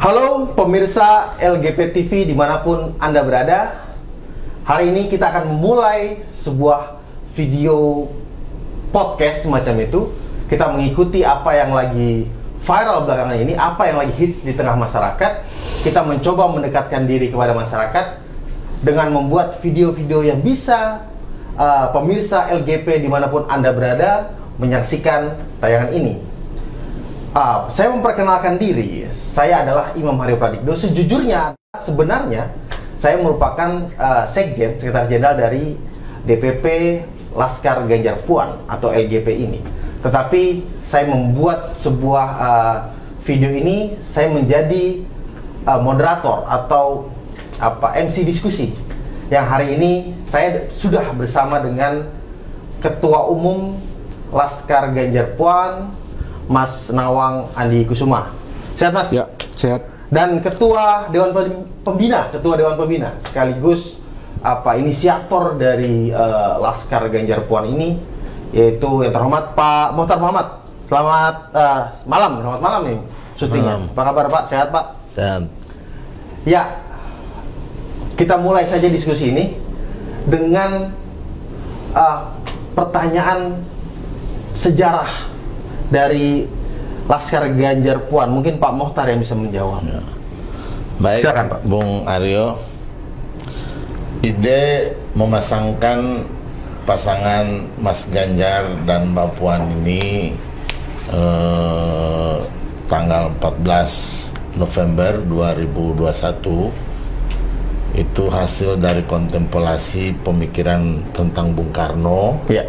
Halo pemirsa LGP TV dimanapun Anda berada. Hari ini kita akan memulai sebuah video podcast semacam itu. Kita mengikuti apa yang lagi viral belakangan ini, apa yang lagi hits di tengah masyarakat. Kita mencoba mendekatkan diri kepada masyarakat dengan membuat video-video yang bisa pemirsa LGP dimanapun Anda berada menyaksikan tayangan ini. Saya memperkenalkan diri, saya adalah Imam Haryo Pradikdo. Sejujurnya, sebenarnya saya merupakan Sekjen, Sekretaris Jenderal dari DPP Laskar Ganjar Puan atau LGP ini. Tetapi saya membuat sebuah video ini, saya menjadi moderator atau MC diskusi. Yang hari ini saya sudah bersama dengan Ketua Umum Laskar Ganjar Puan, Mas Nawang Andi Kusuma. Sehat, Mas? Ya, sehat. Dan Ketua Dewan Pembina, sekaligus inisiator dari Laskar Ganjar Puan ini, yaitu yang terhormat Pak Mohtar Muhammad. Selamat malam nih syutingnya. Apa kabar Pak? Sehat Pak? Sehat. Ya, kita mulai saja diskusi ini dengan pertanyaan sejarah dari Laskar Ganjar Puan. Mungkin Pak Mohtar yang bisa menjawab. Ya. Baik, silakan, Pak. Bung Aryo. Ide memasangkan pasangan Mas Ganjar dan Mbak Puan ini tanggal 14 November 2021 itu hasil dari kontemplasi pemikiran tentang Bung Karno. Ya.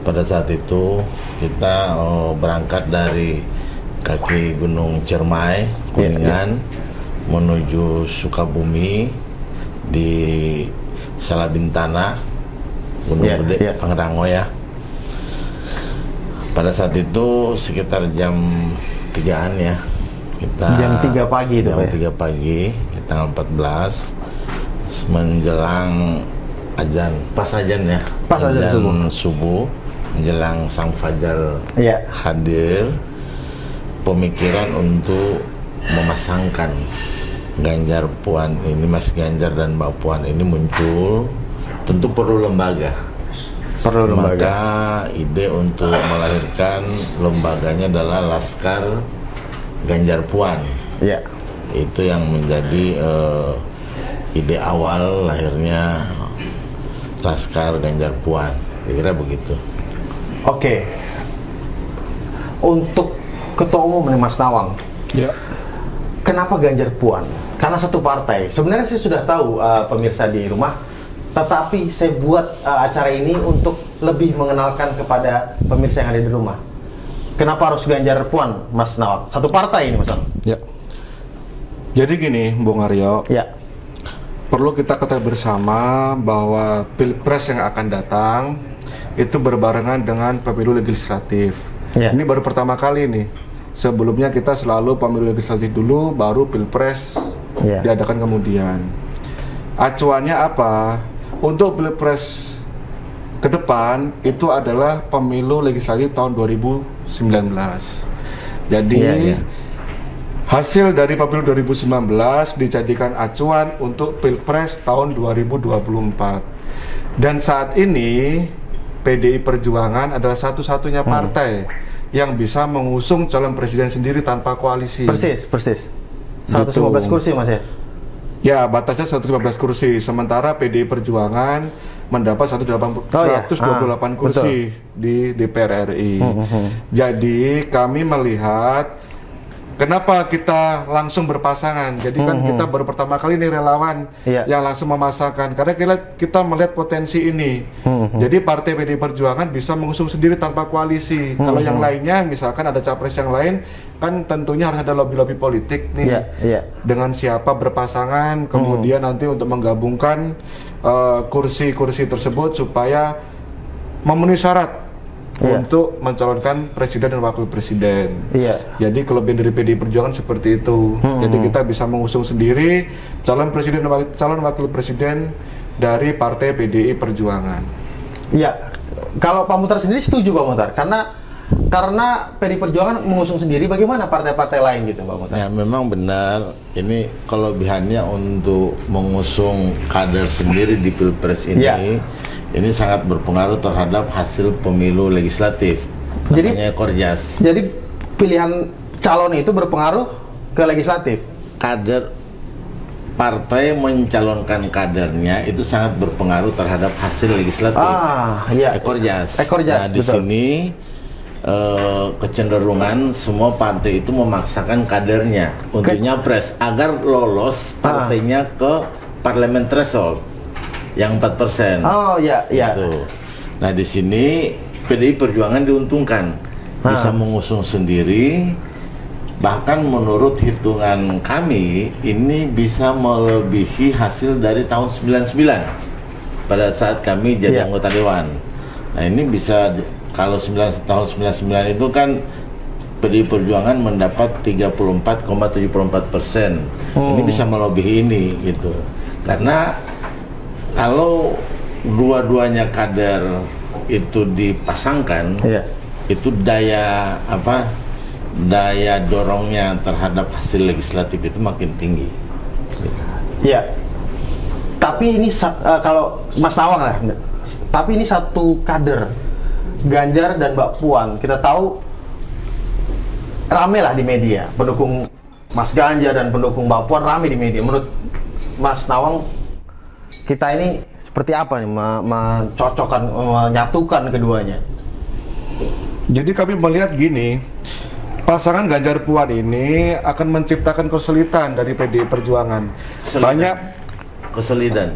Pada saat itu kita berangkat dari kaki Gunung Ciremai, Kuningan, menuju Sukabumi di Salabintana, Gunung Gede, Pangrango ya. Pada saat itu sekitar jam 3-an ya. Jam 3 pagi itu, jam 3 pagi, tanggal 14 menjelang azan, pas azan ya. Pas azan subuh. Menjelang sang fajar hadir, pemikiran untuk memasangkan Ganjar Puan ini, Mas Ganjar dan Mbak Puan ini muncul. Tentu perlu lembaga. Maka ide untuk melahirkan lembaganya adalah Laskar Ganjar Puan. Ya. Itu yang menjadi ide awal lahirnya Laskar Ganjar Puan. Kira-kira begitu. Oke. Untuk Ketua Umum nih Mas Nawang. Ya. Kenapa Ganjar Puan? Karena satu partai. Sebenarnya saya sudah tahu pemirsa di rumah, tetapi saya buat acara ini untuk lebih mengenalkan kepada pemirsa yang ada di rumah. Kenapa harus Ganjar Puan, Mas Nawang? Satu partai ini, Mas Nawang. Ya. Jadi gini, Bung Aryo. Ya. Perlu kita ketahui bersama bahwa Pilpres yang akan datang itu berbarengan dengan pemilu legislatif. Ya. Ini baru pertama kali nih. Sebelumnya kita selalu pemilu legislatif dulu, baru Pilpres diadakan kemudian. Acuannya apa? Untuk Pilpres ke depan itu adalah pemilu legislatif tahun 2019. Jadi hasil dari pemilu 2019 dijadikan acuan untuk Pilpres tahun 2024. Dan saat ini PDI Perjuangan adalah satu-satunya partai yang bisa mengusung calon presiden sendiri tanpa koalisi. Persis. 115 kursi Mas ya? Ya, batasnya 115 kursi. Sementara PDI Perjuangan mendapat 128 kursi di DPR RI. Jadi kami melihat kenapa kita langsung berpasangan. Jadi kan kita baru pertama kali nih relawan yang langsung memasangkan. Karena kita melihat potensi ini. Jadi partai PDI Perjuangan bisa mengusung sendiri tanpa koalisi. Kalau yang lainnya, misalkan ada capres yang lain, kan tentunya harus ada lobby-lobby politik nih. Dengan siapa berpasangan, kemudian nanti untuk menggabungkan kursi-kursi tersebut supaya memenuhi syarat untuk mencalonkan presiden dan wakil presiden. Jadi kelebihan dari PDI Perjuangan seperti itu. Jadi kita bisa mengusung sendiri calon presiden dan calon wakil presiden dari partai PDI Perjuangan. Iya. Kalau Pak Mohtar sendiri setuju Pak Mohtar? Karena karena PDI Perjuangan mengusung sendiri, bagaimana partai-partai lain gitu Pak Muhtar? Ya memang benar, ini kelebihannya untuk mengusung kader sendiri di Pilpres ini, ini sangat berpengaruh terhadap hasil pemilu legislatif. Namanya Korjas. Jadi pilihan calon itu berpengaruh ke legislatif? Kader partai mencalonkan kadernya itu sangat berpengaruh terhadap hasil legislatif. Ekorjas. Nah, di sini kecenderungan semua partai itu memaksakan kadernya untuk nyapres agar lolos partainya ke parlemen threshold yang 4%. Gitu. Nah, di sini PDI Perjuangan diuntungkan bisa mengusung sendiri. Bahkan menurut hitungan kami ini bisa melebihi hasil dari tahun 99 pada saat kami jadi anggota dewan. Nah, ini bisa, kalau tahun 99 itu kan PDI Perjuangan mendapat 34,74%. Ini bisa melebihi ini gitu. Karena kalau dua-duanya kader itu dipasangkan, itu daya dorongnya terhadap hasil legislatif itu makin tinggi. Tapi ini kalau Mas Nawang lah, tapi ini satu kader Ganjar dan Mbak Puan, kita tahu rame lah di media, pendukung Mas Ganjar dan pendukung Mbak Puan rame di media. Menurut Mas Nawang, kita ini seperti apa nih mencocokkan, menyatukan keduanya? Jadi kami melihat gini, pasangan Ganjar Puan ini akan menciptakan kesulitan dari PDI Perjuangan. Banyak kesulitan.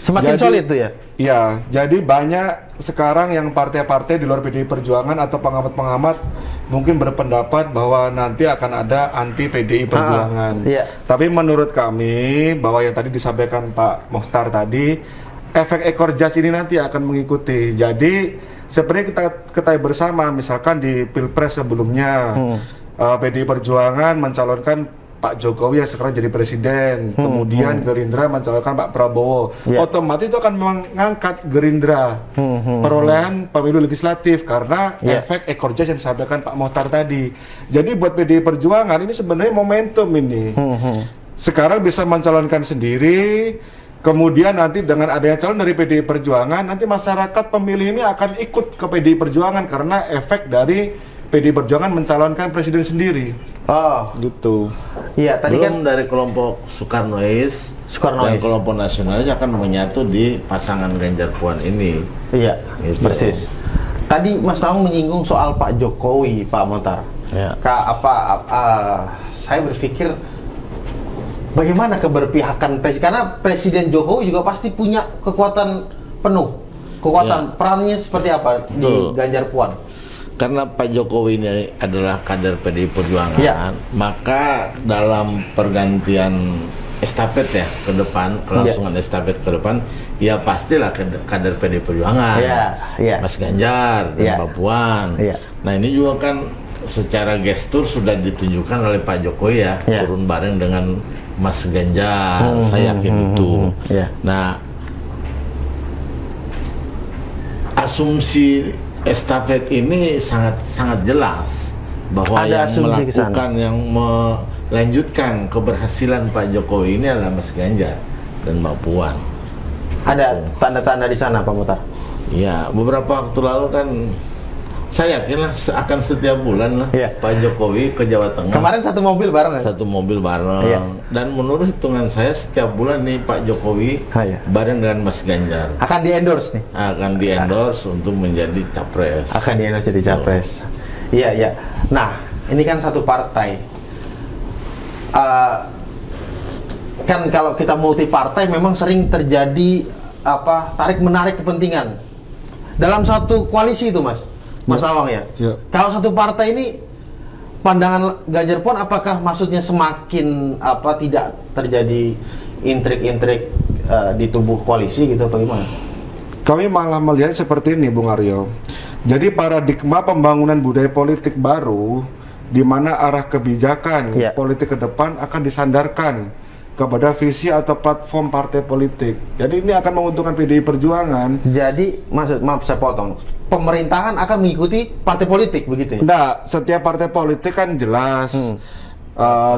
Semakin solid tuh ya? Iya, jadi banyak sekarang yang partai-partai di luar PDI Perjuangan atau pengamat-pengamat mungkin berpendapat bahwa nanti akan ada anti PDI Perjuangan. Tapi menurut kami bahwa yang tadi disampaikan Pak Mokhtar tadi, efek ekor jas ini nanti akan mengikuti. Jadi sebenarnya kita ketahui bersama, misalkan di Pilpres sebelumnya PDI Perjuangan mencalonkan Pak Jokowi yang sekarang jadi presiden, kemudian Gerindra mencalonkan Pak Prabowo, otomatis itu akan mengangkat Gerindra perolehan pemilu legislatif karena efek ekor jas yang disampaikan Pak Mokhtar tadi. Jadi buat PDI Perjuangan ini sebenarnya momentum ini. Sekarang bisa mencalonkan sendiri, kemudian nanti dengan adanya calon dari PDI Perjuangan, nanti masyarakat pemilih ini akan ikut ke PDI Perjuangan karena efek dari PDI Perjuangan mencalonkan presiden sendiri. Gitu. Iya, tadi belum kan dari kelompok Soekarnois dan kelompok nasionalis akan menyatu di pasangan Ganjar Puan ini. Iya, gitu. Persis. Tadi Mas Nawang menyinggung soal Pak Jokowi, Pak Mokhtar. Saya berpikir bagaimana keberpihakan presiden, karena Presiden Jokowi juga pasti punya kekuatan penuh. Perannya seperti apa di Ganjar Puan? Karena Pak Jokowi ini adalah kader PDI Perjuangan, maka dalam pergantian estafet ya ke depan, kelangsungan estafet ke depan, ya pastilah kader PDI Perjuangan, Mas Ganjar dan Mbak Puan. Nah, ini juga kan secara gestur sudah ditunjukkan oleh Pak Jokowi turun bareng dengan Mas Ganjar, saya yakin itu. Nah, asumsi estafet ini sangat jelas bahwa yang melakukan, yang melanjutkan keberhasilan Pak Jokowi ini adalah Mas Ganjar dan Mbak Puan. Ada tanda-tanda di sana, Pak Mokhtar? Ya, beberapa waktu lalu kan saya yakin lah akan setiap bulan lah Pak Jokowi ke Jawa Tengah. Kemarin satu mobil bareng ya? Satu mobil bareng. Dan menurut hitungan saya setiap bulan nih Pak Jokowi bareng dengan Mas Ganjar. Akan di-endorse nih? Akan di-endorse untuk menjadi capres. Akan di-endorse jadi capres. Iya. Nah, ini kan satu partai. Kan kalau kita multi partai memang sering terjadi tarik-menarik kepentingan. Dalam satu koalisi itu, Mas Nawang ya. Kalau satu partai ini, pandangan Ganjar Puan apakah maksudnya semakin tidak terjadi intrik-intrik di tubuh koalisi gitu, bagaimana? Kami malah melihat seperti ini, Bung Aryo. Jadi paradigma pembangunan budaya politik baru, di mana arah kebijakan politik ke depan akan disandarkan kepada visi atau platform partai politik. Jadi ini akan menguntungkan PDI Perjuangan. Jadi maaf saya potong. pemerintahan akan mengikuti partai politik begitu ya? Enggak, setiap partai politik kan jelas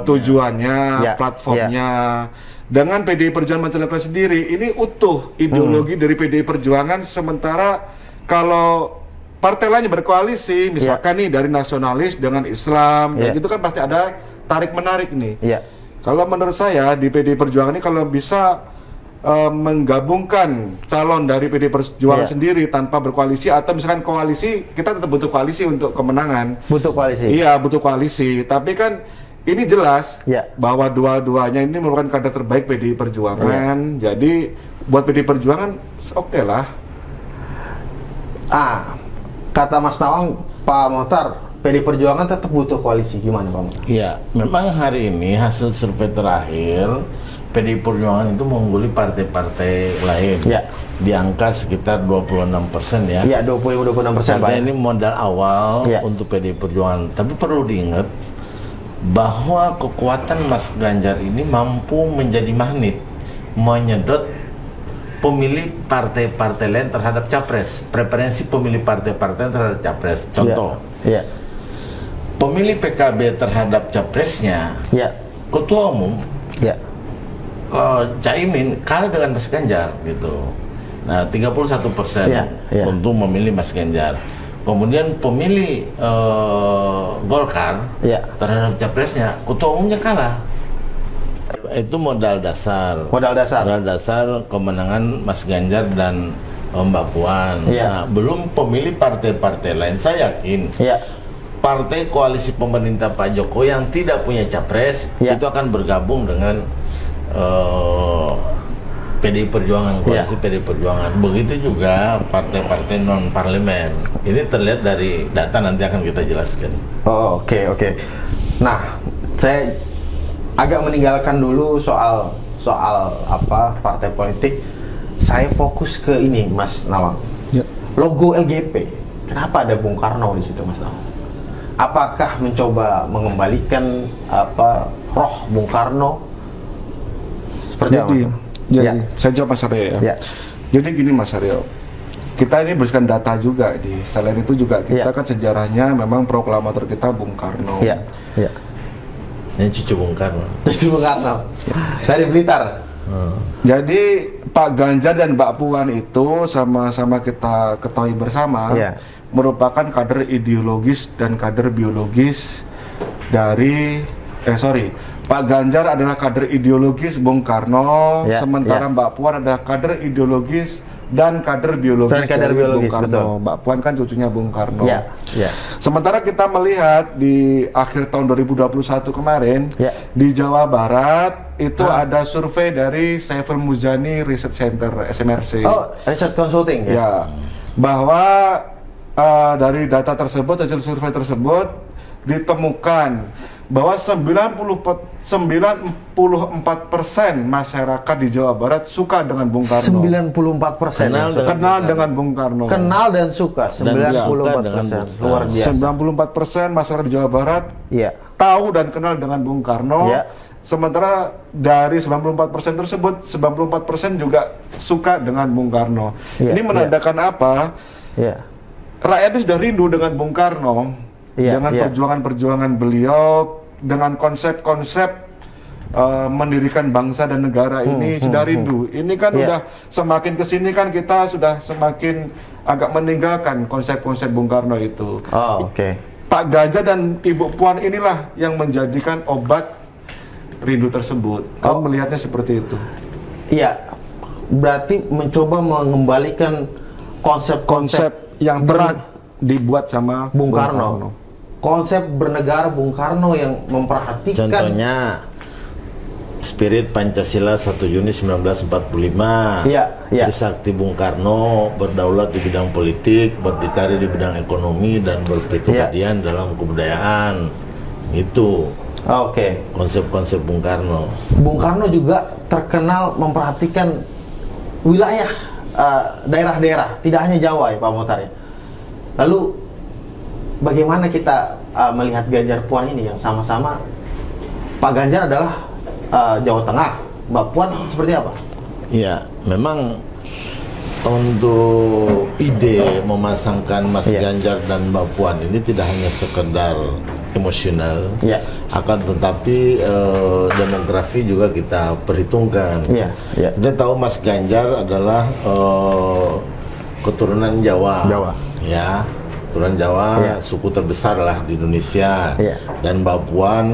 tujuannya, platformnya. Dengan PDI Perjuangan mencalonkan sendiri, ini utuh ideologi dari PDI Perjuangan. Sementara kalau partai lain berkoalisi, misalkan nih dari nasionalis dengan Islam, ya gitu kan pasti ada tarik menarik nih. Kalau menurut saya di PDI Perjuangan ini kalau bisa menggabungkan calon dari PDI Perjuangan sendiri tanpa berkoalisi, atau misalkan koalisi, kita tetap butuh koalisi untuk kemenangan. Butuh koalisi. Iya, butuh koalisi. Tapi kan ini jelas bahwa dua-duanya ini merupakan kader terbaik PDI Perjuangan. Jadi buat PDI Perjuangan oke lah. Kata Mas Nawang, Pak Mohtar, PDI Perjuangan tetap butuh koalisi. Gimana Pak Mohtar? Iya, memang hari ini hasil survei terakhir PDI Perjuangan itu mengungguli partai-partai lain di angka sekitar 26% ya. Iya, 26%. Artinya ini modal awal untuk PDI Perjuangan. Tapi perlu diingat bahwa kekuatan Mas Ganjar ini mampu menjadi magnet, menyedot pemilih partai-partai lain terhadap capres, preferensi pemilih partai-partai terhadap capres. Contoh, pemilih PKB terhadap capresnya, ketua umum Caimin kalah dengan Mas Ganjar gitu. Nah, 31% untuk memilih Mas Ganjar. Kemudian pemilih Golkar terhadap capresnya, ketua umumnya kalah. Itu modal dasar. Modal dasar kemenangan Mas Ganjar dan Mbak Puan. Nah, belum pemilih partai-partai lain. Saya yakin partai koalisi pemerintah Pak Jokowi yang tidak punya capres itu akan bergabung dengan PDI Perjuangan, koalisi PDI Perjuangan. Begitu juga partai-partai non parlemen. Ini terlihat dari data, nanti akan kita jelaskan. Oke. Nah, saya agak meninggalkan dulu soal apa partai politik. Saya fokus ke ini, Mas Nawang. Logo LGP. Kenapa ada Bung Karno di situ, Mas Nawang? Apakah mencoba mengembalikan roh Bung Karno? Jadi saya jawab Mas Aryo ya. Jadi gini Mas Aryo, kita ini berdasarkan data juga selain itu juga kita kan sejarahnya memang proklamator kita Bung Karno. Ini cucu Bung Karno. Dari Blitar. Jadi Pak Ganjar dan Mbak Puan itu sama-sama kita ketahui bersama merupakan kader ideologis dan kader biologis dari Pak Ganjar adalah kader ideologis Bung Karno, sementara Mbak Puan adalah kader ideologis dan kader biologis Bung Karno. Betul. Mbak Puan kan cucunya Bung Karno. Sementara kita melihat di akhir tahun 2021 kemarin di Jawa Barat itu ada survei dari Saiful Muzani Research Center SMRC. Research Consulting bahwa dari data tersebut, hasil survei tersebut ditemukan bahwa 94% masyarakat di Jawa Barat suka dengan Bung Karno. 94%. Kenal dengan Bung Karno. Kenal dan suka. 94%. Luar biasa. 94% masyarakat di Jawa Barat tahu dan kenal dengan Bung Karno. Sementara dari 94% tersebut, 94% juga suka dengan Bung Karno. Ini menandakan apa? Rakyat itu sudah rindu dengan Bung Karno. Dengan perjuangan-perjuangan beliau, dengan konsep-konsep mendirikan bangsa dan negara ini sudah rindu. Ini kan udah semakin kesini kan kita sudah semakin agak meninggalkan konsep-konsep Bung Karno itu. Pak Ganjar dan Ibu Puan inilah yang menjadikan obat rindu tersebut. Kamu melihatnya seperti itu? Iya, berarti mencoba mengembalikan konsep-konsep yang berat dibuat sama Bung Karno. Konsep bernegara Bung Karno yang memperhatikan. Contohnya spirit Pancasila 1 Juni 1945. Trisakti Bung Karno, berdaulat di bidang politik, berdikari di bidang ekonomi, dan berpribadian dalam kebudayaan. Itu konsep-konsep Bung Karno. Bung Karno juga terkenal memperhatikan wilayah daerah-daerah, tidak hanya Jawa ya Pak Mohtar ya. Lalu bagaimana kita melihat Ganjar Puan ini yang sama-sama Pak Ganjar adalah Jawa Tengah, Mbak Puan seperti apa? Iya, memang untuk ide memasangkan Mas Ganjar dan Mbak Puan ini tidak hanya sekedar emosional, akan tetapi demografi juga kita perhitungkan. Kita tahu Mas Ganjar adalah keturunan Jawa, ya, keturunan Jawa, suku terbesar lah di Indonesia. Dan Mbak Puan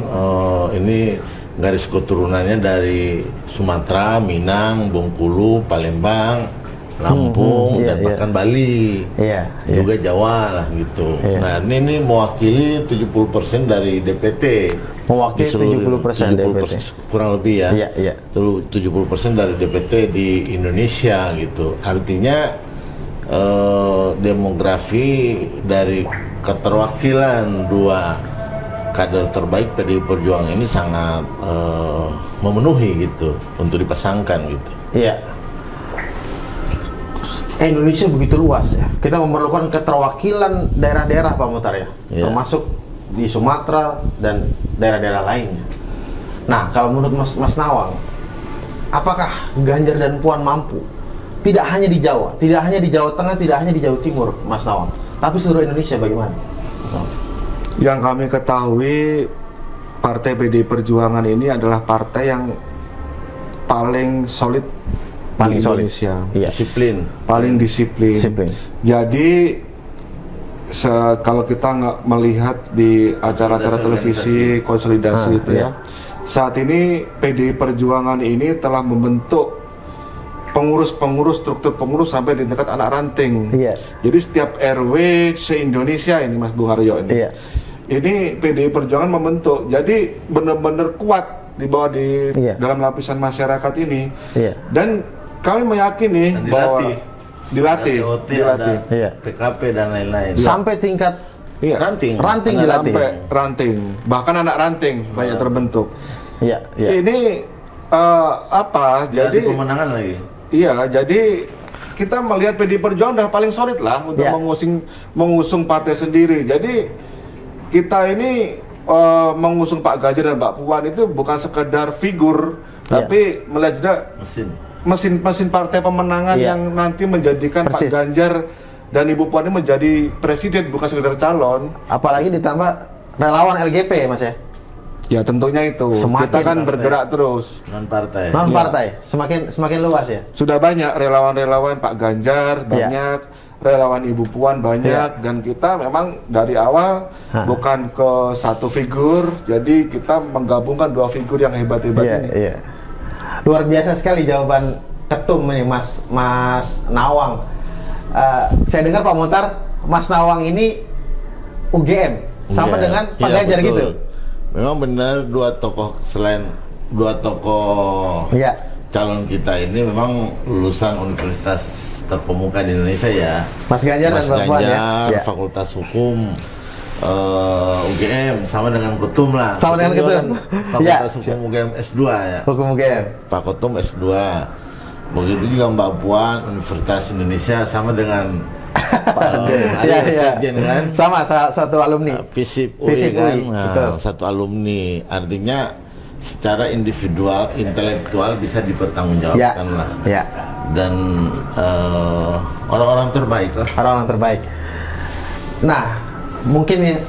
ini garis keturunannya dari Sumatera, Minang, Bengkulu, Palembang, Lampung, dan bahkan Bali, juga Jawa lah gitu. Nah ini mewakili 70% dari DPT, mewakili 70% DPT, kurang lebih ya, 70% dari DPT di Indonesia gitu. Artinya demografi dari keterwakilan dua kader terbaik PDI Perjuangan ini sangat memenuhi gitu untuk dipasangkan gitu. Indonesia begitu luas ya. Kita memerlukan keterwakilan daerah-daerah Pak Muhtar ya, termasuk di Sumatera dan daerah-daerah lainnya. Nah, kalau menurut Mas Nawang, apakah Ganjar dan Puan mampu? Tidak hanya di Jawa, tidak hanya di Jawa Tengah, tidak hanya di Jawa Timur, Mas Nawang, tapi seluruh Indonesia bagaimana? Yang kami ketahui, Partai PDI Perjuangan ini adalah partai yang paling solid di Indonesia. Disiplin, paling disiplin. Jadi kalau kita nggak melihat di acara-acara televisi konsolidasi itu ya, saat ini PDI Perjuangan ini telah membentuk pengurus-pengurus, struktur pengurus sampai di tingkat anak ranting. Jadi setiap RW se-Indonesia ini, Mas Bung Aryo ini, ini PDI Perjuangan membentuk. Jadi benar-benar kuat di dalam lapisan masyarakat ini. Dan kami meyakini bahwa dilatih, PKP dan lain-lain. Sampai tingkat ranting dilatih. Sampai ranting, bahkan anak ranting banyak terbentuk. Ini jadi pemenangan lagi. Jadi kita melihat PDI Perjuangan udah paling solid lah untuk mengusung partai sendiri. Jadi kita ini mengusung Pak Ganjar dan Mbak Puan itu bukan sekedar figur, tapi melihat juga mesin partai pemenangan yang nanti menjadikan Pak Ganjar dan Ibu Puan ini menjadi presiden, bukan sekedar calon. Apalagi ditambah relawan LGP, Mas ya. Ya tentunya itu. Kita kan bergerak terus. Non partai. Semakin luas ya. Sudah banyak relawan-relawan Pak Ganjar, banyak relawan Ibu Puan banyak, dan kita memang dari awal bukan ke satu figur, jadi kita menggabungkan dua figur yang hebat-hebat ini. Luar biasa sekali jawaban ketum ini Mas Nawang. Saya dengar Pak Muhtar, Mas Nawang ini UGM sama dengan Pak Ganjar gitu. Memang benar, dua tokoh calon kita ini memang lulusan universitas terkemuka di Indonesia ya. Mas Ganjar dan Mbak Puan ya. Fakultas Hukum UGM sama dengan Ketum lah. Sama dengan Ketum. Fakultas Hukum UGM S2 ya. Hukum UGM. Pak Ketum S2. Begitu juga Mbak Puan Universitas Indonesia sama dengan Pak Sekjen kan. Sama satu alumni. FISIP UI kan. Satu alumni. Artinya secara individual, intelektual bisa dipertanggungjawabkan lah. Dan orang-orang terbaik lah. Orang-orang terbaik. Nah, mungkin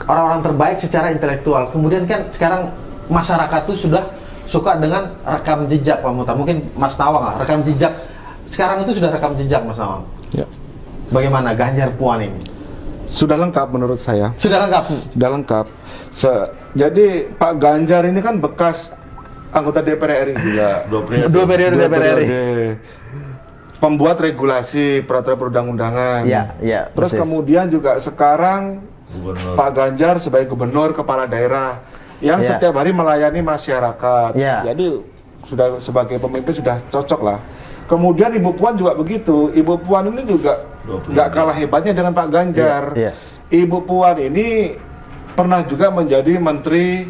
orang-orang terbaik secara intelektual. Kemudian kan sekarang masyarakat tuh sudah suka dengan rekam jejak, Pak Muhtar. Mungkin Mas Nawang lah, rekam jejak. Sekarang itu sudah rekam jejak, Mas Nawang. Bagaimana Ganjar Puan ini? Sudah lengkap menurut saya. Sudah lengkap. Sudah lengkap. Jadi Pak Ganjar ini kan bekas anggota DPR RI juga. Dua periode DPR RI. Pembuat regulasi peraturan perundang-undangan. Terus kemudian juga sekarang Pak Ganjar sebagai gubernur kepala daerah yang setiap hari melayani masyarakat. Jadi sudah sebagai pemimpin sudah cocok lah. Kemudian Ibu Puan juga begitu. Ibu Puan ini juga nggak kalah hebatnya dengan Pak Ganjar. Ibu Puan ini pernah juga menjadi Menteri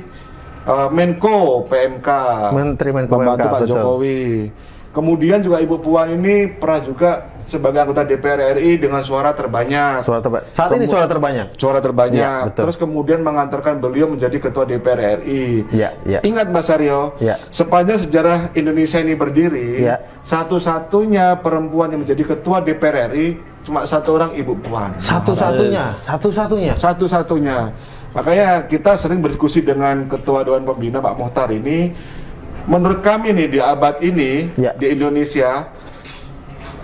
Menko PMK. Menteri Menko membantu PMK, Pak Jokowi. Kemudian juga Ibu Puan ini pernah juga sebagai anggota DPR RI dengan suara terbanyak. Saat ini suara terbanyak. Suara terbanyak. Terus kemudian mengantarkan beliau menjadi ketua DPR RI. Ingat Mas Aryo, sepanjang sejarah Indonesia ini berdiri, satu-satunya perempuan yang menjadi ketua DPR RI cuma satu orang Ibu Puan. Satu-satunya. Makanya kita sering berdiskusi dengan Ketua Dewan Pembina Pak Mokhtar ini. Menurut kami nih di abad ini di Indonesia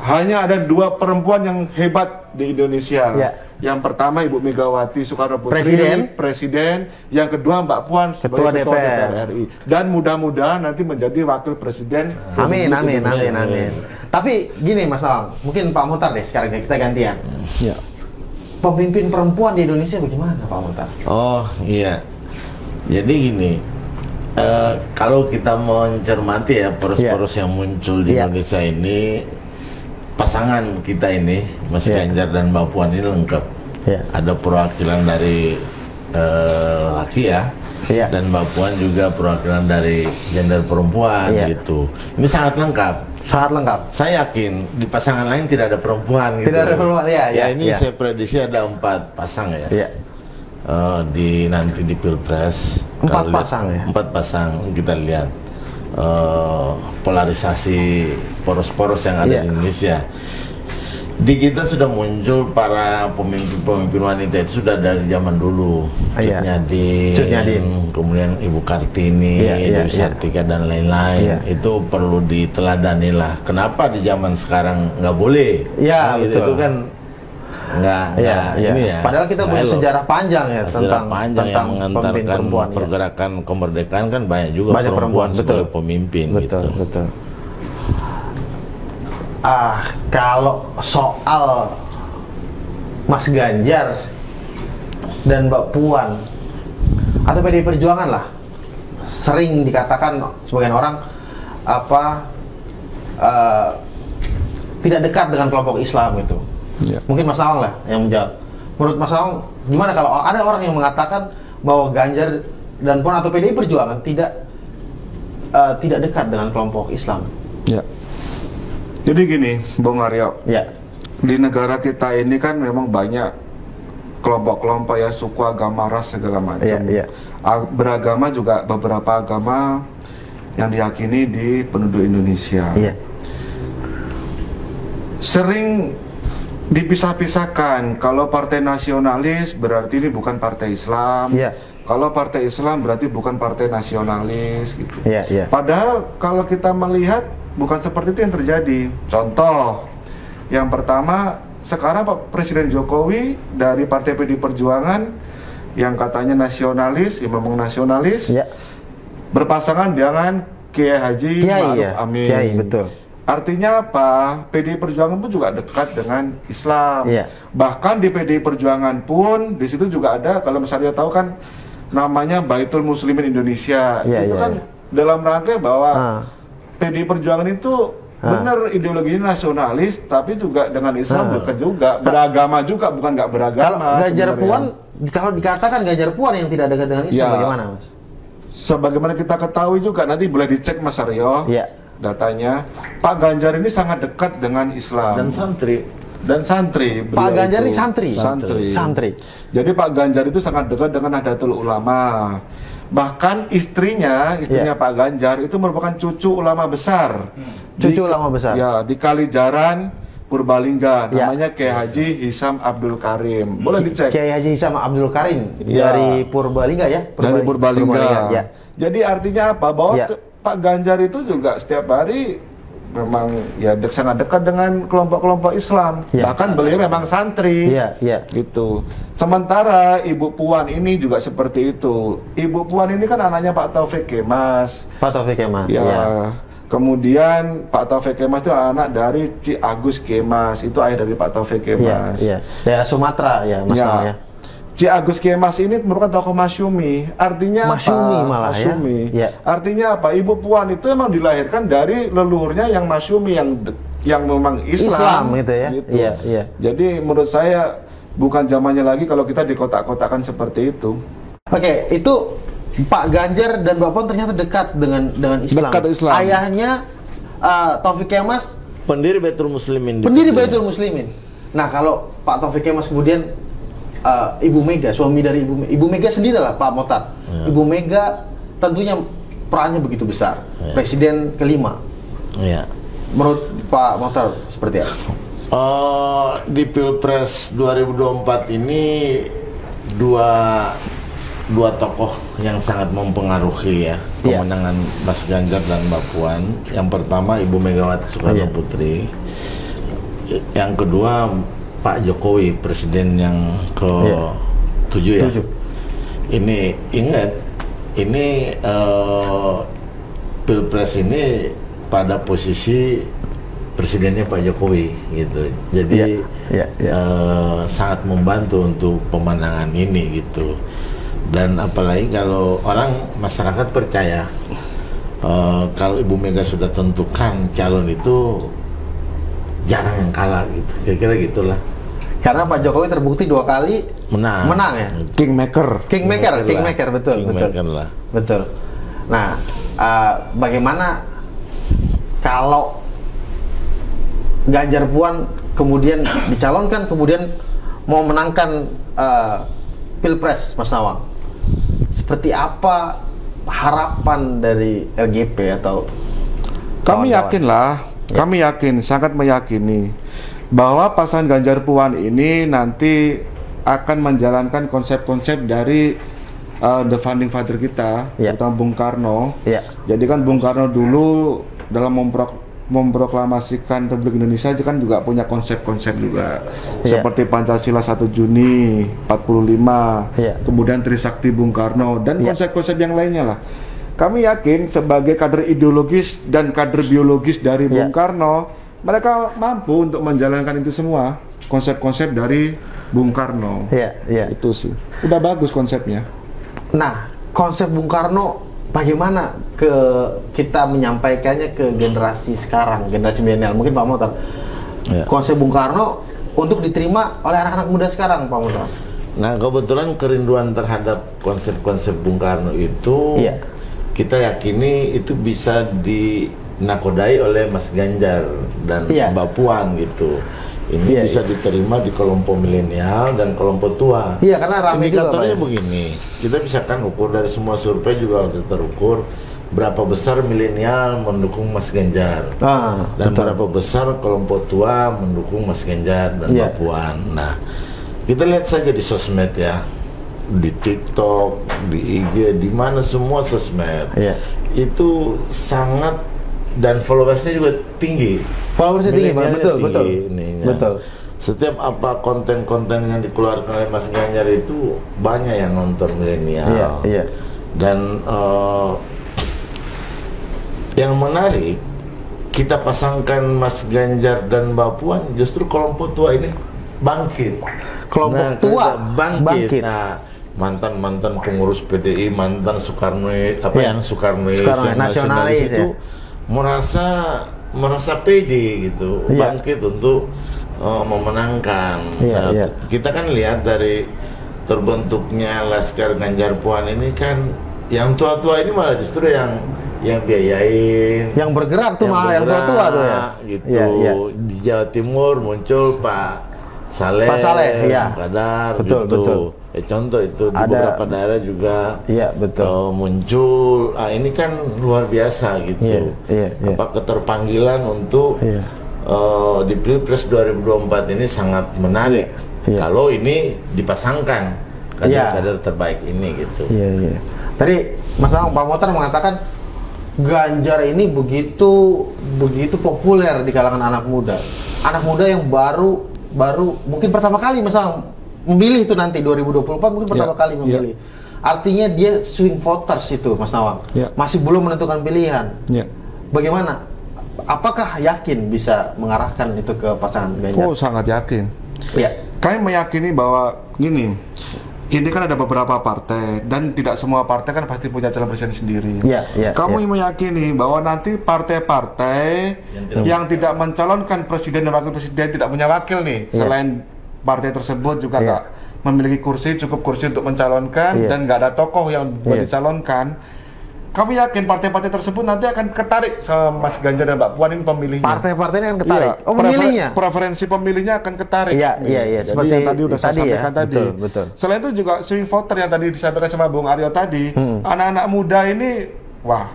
hanya ada 2 perempuan yang hebat di Indonesia. Yang pertama Ibu Megawati Soekarno Putri, Presiden. Yang kedua Mbak Puan sebagai Ketua DPR RI. Dan mudah-mudahan nanti menjadi Wakil Presiden. Amin. Tapi gini Mas Awang, mungkin Pak Mokhtar deh sekarang kita gantian. Pemimpin perempuan di Indonesia bagaimana Pak Mokhtar? Oh iya, jadi gini, kalau kita mencermati ya poros-poros yang muncul di Indonesia ini, pasangan kita ini Mas Ganjar dan Mbak Puan ini lengkap. Ada perwakilan dari laki dan Mbak Puan juga perwakilan dari gender perempuan gitu. Ini sangat lengkap. Saya yakin di pasangan lain tidak ada perempuan gitu. Tidak ada perempuan ini saya prediksi ada 4 pasang nanti di Pilpres. 4 pasang 4 pasang kita lihat polarisasi poros-poros yang ada di Indonesia. Di kita sudah muncul para pemimpin wanita itu sudah dari zaman dulu. Cut Nyadin, kemudian Ibu Kartini, Dewi Sartika dan lain-lain. Itu perlu diteladani lah. Kenapa di zaman sekarang nggak boleh? Betul. Itu kan nggak ini ya. Padahal kita punya sejarah panjang tentang yang mengantarkan pergerakan kemerdekaan kan banyak juga perempuan sebagai pemimpin gitu. Betul. Kalau soal Mas Ganjar dan Mbak Puan atau PDI Perjuangan lah, sering dikatakan sebagian orang tidak dekat dengan kelompok Islam itu. Mungkin Mas Awang lah yang menjawab. Menurut Mas Awang, gimana kalau ada orang yang mengatakan bahwa Ganjar dan Puan atau PDI Perjuangan tidak dekat dengan kelompok Islam? Jadi gini, Bung Aryo. Di negara kita ini kan memang banyak kelompok-kelompok suku, agama, ras, segala macam. Beragama juga beberapa agama yang diyakini di penduduk Indonesia. Sering dipisah-pisahkan. Kalau partai nasionalis berarti ini bukan partai Islam. Kalau partai Islam berarti bukan partai nasionalis gitu. Padahal kalau kita melihat bukan seperti itu yang terjadi. Contoh, yang pertama, sekarang Pak Presiden Jokowi dari Partai PDI Perjuangan yang katanya nasionalis, memang nasionalis, berpasangan dengan Kiai Haji Ma'ruf Amin. Betul. Artinya apa? PDI Perjuangan pun juga dekat dengan Islam. Bahkan di PDI Perjuangan pun di situ juga ada, kalau misalnya tahu kan namanya Baitul Muslimin Indonesia. Itu kan dalam rangka bahwa PDI Perjuangan itu benar ideologinya nasionalis, tapi juga dengan Islam dekat juga, beragama juga, bukan nggak beragama. Kalau Ganjar Puan, kalau dikatakan Ganjar Puan yang tidak dekat dengan Islam, bagaimana Mas? Sebagaimana kita ketahui juga, nanti boleh dicek Mas Aryo, datanya, Pak Ganjar ini sangat dekat dengan Islam. Dan santri. Pak Ganjar ini santri. Jadi Pak Ganjar itu sangat dekat dengan Nahdlatul Ulama. Bahkan istrinya Pak Ganjar itu merupakan cucu ulama besar. Ulama besar. Di Kalijaran, Purbalingga, namanya Kiai Haji Hisam Abdul Karim. Boleh dicek. Kiai Haji Hisam Abdul Karim dari Purbalingga Dari Purbalingga. Jadi artinya apa? Bahwa Pak Ganjar itu juga setiap hari memang sangat dekat dengan kelompok-kelompok Islam. Bahkan beliau memang santri. Gitu. Sementara Ibu Puan ini juga seperti itu. Ibu Puan ini kan anaknya Pak Taufik Kemas. Kemudian Pak Taufik Kemas itu anak dari Ci Agus Kemas. Itu ayah dari Pak Taufik Kemas. Daerah Sumatera masalahnya. Ci Agus Kemas ini merupakan tokoh Masyumi. Artinya Masyumi. Artinya apa? Ibu Puan itu memang dilahirkan dari leluhurnya yang Masyumi, yang memang Islam gitu ya. Gitu. Jadi menurut saya bukan zamannya lagi kalau kita dikotak-kotakan seperti itu. Oke, itu Pak Ganjar dan Mbak Puan ternyata dekat dengan Islam. Ayahnya Taufik Kemas pendiri Baitul Muslimin. Nah, kalau Pak Taufik Kemas kemudian Ibu Mega, suami dari Ibu Mega sendiri lah Pak Mokhtar. Ibu Mega tentunya perannya begitu besar, presiden kelima. Menurut Pak Mokhtar seperti apa? Di Pilpres 2024 ini dua tokoh yang sangat mempengaruhi ya kemenangan Mas Ganjar dan Mbak Puan. Yang pertama Ibu Megawati Soekarno Putri. Yang kedua Pak Jokowi, presiden yang ke-7 ya. Ini ingat, ini Pilpres ini pada posisi presidennya Pak Jokowi gitu. Jadi sangat membantu untuk pemenangan ini gitu. Dan apalagi kalau masyarakat percaya kalau Ibu Mega sudah tentukan calon itu jarang yang kalah gitu, kira-kira gitulah. Karena Pak Jokowi terbukti 2 kali menang ya. Kingmaker, betul. Lah. Betul. Nah, bagaimana kalau Ganjar Puan kemudian dicalonkan, kemudian mau menangkan Pilpres, Mas Nawang? Seperti apa harapan dari LGP atau kami yakin, sangat meyakini bahwa pasangan Ganjar Puan ini nanti akan menjalankan konsep-konsep dari the founding father kita, terutama Bung Karno. Jadi kan Bung Karno dulu dalam memproklamasikan Republik Indonesia kan juga punya konsep-konsep juga seperti Pancasila 1 Juni 45, kemudian Trisakti Bung Karno dan konsep-konsep yang lainnya lah. Kami yakin sebagai kader ideologis dan kader biologis dari Bung Karno, mereka mampu untuk menjalankan itu semua konsep-konsep dari Bung Karno. Itu sih udah bagus konsepnya. Nah, konsep Bung Karno bagaimana kita menyampaikannya ke generasi sekarang, generasi milenial, mungkin Pak Motor. Konsep Bung Karno untuk diterima oleh anak-anak muda sekarang, Pak Motor. Nah, kebetulan kerinduan terhadap konsep-konsep Bung Karno itu kita yakini itu bisa dinakodai oleh Mas Ganjar dan Mbak Puan gitu. Ini bisa diterima di kelompok milenial dan kelompok tua. Karena ramai indikatornya begini. Kita bisa kan ukur dari semua survei juga sudah terukur berapa besar milenial mendukung Mas Ganjar dan berapa besar kelompok tua mendukung Mas Ganjar dan Mbak Puan. Nah, kita lihat saja di sosmed ya, di TikTok, di IG, di mana semua sosmed itu sangat, dan followersnya juga tinggi. Followersnya tinggi, betul. Setiap apa konten-konten yang dikeluarkan oleh Mas Ganjar itu banyak yang nonton milenial. Dan yang menarik, kita pasangkan Mas Ganjar dan Mbak Puan, justru kelompok tua ini bangkit. Kelompok tua bangkit. Nah, mantan pengurus PDI, mantan Soekarnois, Soekarnois nasionalis itu merasa pede gitu, bangkit untuk memenangkan. Kita kan lihat dari terbentuknya Laskar Ganjar Puan ini kan, yang tua-tua ini malah justru yang biayain, yang bergerak tuh malah yang tua-tua tuh ya. Gitu. Di Jawa Timur muncul Pak Saleh, Kadar, betul. Contoh itu di beberapa daerah juga muncul. Ini kan luar biasa gitu. Apa keterpanggilan untuk di Pilpres 2024 ini sangat menarik. Kalau ini dipasangkan kader-kader terbaik ini gitu. Tadi Mas Pak Motor mengatakan Ganjar ini begitu populer di kalangan anak muda yang baru mungkin pertama kali misalnya memilih itu nanti 2024 mungkin pertama kali memilih. Artinya dia swing voters itu, Mas Nawang. Masih belum menentukan pilihan. Bagaimana? Apakah yakin bisa mengarahkan itu ke pasangan Ganjar? Oh, sangat yakin. Kami meyakini bahwa gini, ini kan ada beberapa partai dan tidak semua partai kan pasti punya calon presiden sendiri. Kami meyakini bahwa nanti partai-partai yang tidak mencalonkan presiden dan wakil presiden, tidak punya wakil nih, selain partai tersebut juga nggak memiliki cukup kursi untuk mencalonkan dan nggak ada tokoh yang buat dicalonkan. Kami yakin partai-partai tersebut nanti akan ketarik sama Mas Ganjar dan Mbak Puan ini pemilihnya. Partai-partai ini akan ketarik. Pemilihnya. Preferensi pemilihnya akan ketarik. Seperti yang tadi udah saya sampaikan tadi. Betul. Selain itu juga swing voter yang tadi disampaikan sama Bung Aryo tadi, anak-anak muda ini, wah,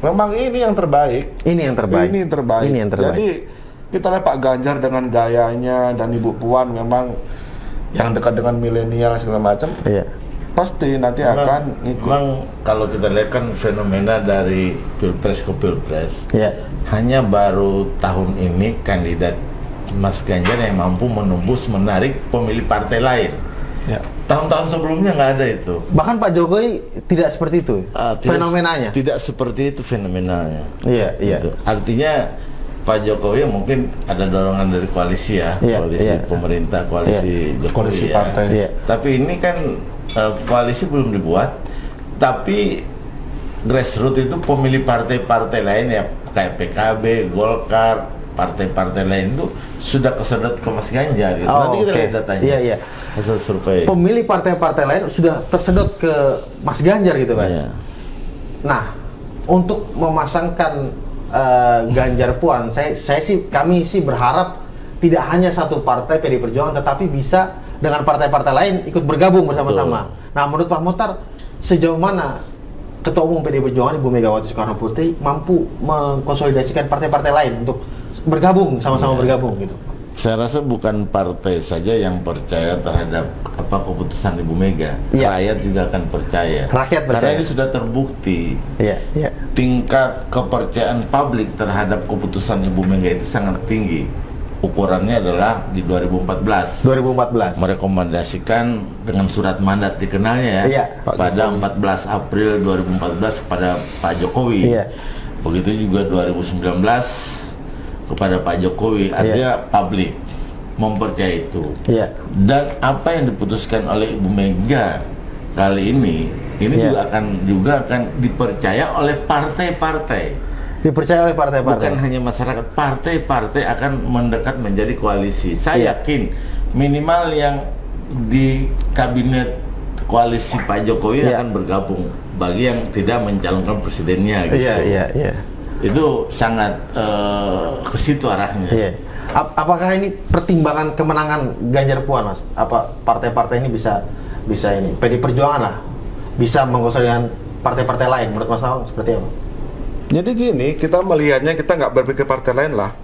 memang ini yang terbaik. Ini yang terbaik. Jadi kita lihat Pak Ganjar dengan gayanya dan Ibu Puan memang yang dekat dengan milenial segala macam. Iya. Pasti nanti akan ikut. Memang kalau kita lihat kan fenomena dari pilpres ke pilpres, hanya baru tahun ini kandidat Mas Ganjar yang mampu menembus menarik pemilih partai lain. Tahun-tahun sebelumnya nggak ada itu. Bahkan Pak Jokowi tidak seperti itu. Fenomenanya. Tidak seperti itu fenomenanya. Iya. Gitu. Artinya Pak Jokowi mungkin ada dorongan dari koalisi koalisi pemerintah, koalisi Jokowi, koalisi partai. Tapi ini kan koalisi belum dibuat, tapi grassroots itu pemilih partai-partai lain ya kayak PKB, Golkar, partai-partai lain itu sudah kesedot ke Mas Ganjar. Gitu. Nanti kita lihat datanya. Hasil survei. Pemilih partai-partai lain sudah tersedot ke Mas Ganjar gitu, Pak. Nah, untuk memasangkan Ganjar Puan, kami sih berharap tidak hanya satu partai PDI Perjuangan, tetapi bisa dengan partai-partai lain ikut bergabung bersama-sama. Nah, menurut Pak Muhtar, sejauh mana Ketua Umum PDI Perjuangan Ibu Megawati Soekarno Putri mampu mengkonsolidasikan partai-partai lain untuk bergabung, sama-sama bergabung gitu? Saya rasa bukan partai saja yang percaya terhadap keputusan Ibu Mega, rakyat juga akan percaya. Karena ini sudah terbukti. Tingkat kepercayaan publik terhadap keputusan Ibu Mega itu sangat tinggi. Ukurannya adalah di 2014. Merekomendasikan dengan surat mandat dikenalnya pada 14 April 2014 kepada Pak Jokowi. Begitu juga 2019 kepada Pak Jokowi, artinya publik mempercayai itu. Dan apa yang diputuskan oleh Ibu Mega kali ini juga akan dipercaya oleh partai-partai. Bukan hanya masyarakat, partai-partai akan mendekat menjadi koalisi. Saya yakin minimal yang di kabinet koalisi Pak Jokowi akan bergabung bagi yang tidak mencalonkan presidennya gitu. Itu sangat ke situ arahnya. Apakah ini pertimbangan kemenangan Ganjar Puan, Mas? Apa partai-partai ini bisa ini PDI Perjuangan lah bisa mengkonsolidasikan partai-partai lain? Menurut Mas Nawang seperti apa? Jadi gini, kita melihatnya, kita nggak berpikir partai lain lah.